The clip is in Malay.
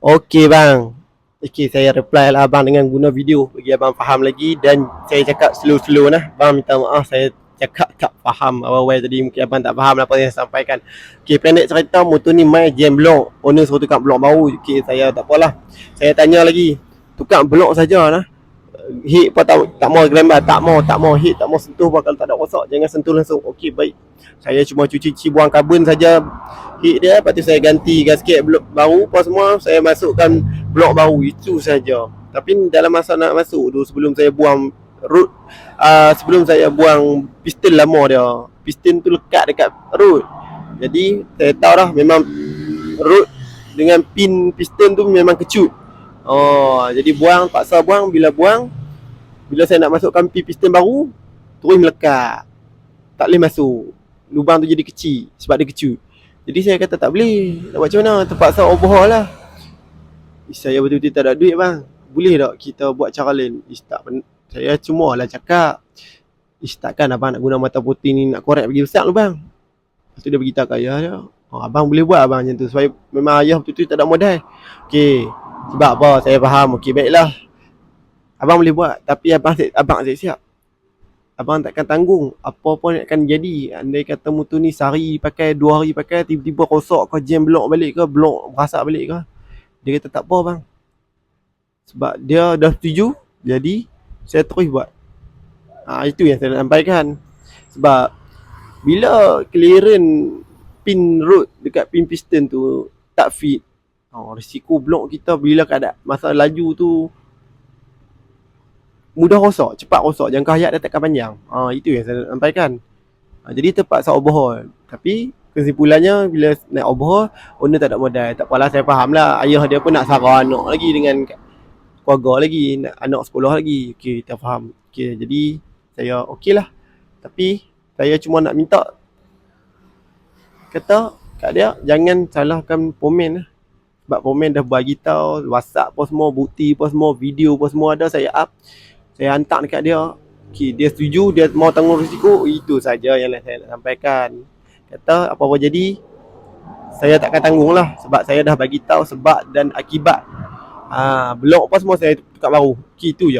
Okey bang. Okey, saya reply lah abang dengan guna video bagi abang faham lagi, dan saya cakap slow-slow lah. Abang minta maaf saya cakap tak faham awal-awal tadi, mungkin abang tak faham apa yang saya sampaikan. Okey, pendek cerita, motor ni main jam blok. Owner suruh tukar blok baru. Okey, saya tak apalah. Saya tanya lagi. Tukar blok saja lah. Hit pun tak mau gambar, tak mau hit, tak mau sentuh pun. Kalau tak ada rosak jangan sentuh langsung. Okey, baik. Saya cuma cuci buang karbon saja hit dia, lepas tu saya ganti gasket blok baru apa semua, saya masukkan blok baru, itu saja. Tapi dalam masa nak masuk tu, sebelum saya buang root, sebelum saya buang piston lama dia, piston tu lekat dekat root. Jadi saya tahu dah memang root dengan pin piston tu memang kecut. Oh, jadi buang, paksa buang. Bila saya nak masukkan pin piston baru, terus melekat, tak boleh masuk. Lubang tu jadi kecil sebab dia kecut. Jadi saya kata tak boleh, nak buat macam mana? Terpaksa overhaul lah. Saya betul-betul tak ada duit bang. Boleh tak kita buat cara lain? Saya cuma lah cakap, takkan abang nak guna mata putih ni nak korek bagi besar lu bang. Lepas tu dia beritahu kat ayah dia, abang boleh buat abang macam tu, sebab memang ayah betul-betul tak ada modal. Okey, sebab apa? Saya faham. Okey, baiklah. Abang boleh buat, tapi abang siap. Abang takkan tanggung apa pun akan jadi. Andai kata motor ni sehari pakai, 2 hari pakai, tiba-tiba rosak ke, jam blok balik ke, blok berasak balik ke, dia kata tak apa bang. Sebab dia dah setuju, jadi saya terus buat. Itu yang saya nak sampaikan. Sebab bila clearance pin root dekat pin piston tu tak fit, risiko blok kita bila keadaan masa laju tu mudah rosak, cepat rosak, jangka hayat dia takkan panjang. Itu yang saya nak sampaikan. Jadi terpaksa overhaul. Tapi kesimpulannya bila nak overhaul, owner tak ada modal. Tak apalah, saya faham lah. Ayah dia pun nak sarah anak lagi dengan keluarga lagi, nak anak sekolah lagi. Okey, kita faham. Okey, jadi saya okey lah. Tapi saya cuma nak minta, kata kat dia jangan salahkan Pomen lah. Sebab Pomen dah bagi tahu WhatsApp apa semua, bukti apa semua, video apa semua ada, saya up. Saya hantar dekat dia. Okay, dia setuju, dia mau tanggung risiko. Itu saja yang saya nak sampaikan. Kata apa-apa jadi, saya takkan tanggung lah. Sebab saya dah bagi tahu sebab dan akibat. Blok apa semua saya tukar baru. Okay, itu je.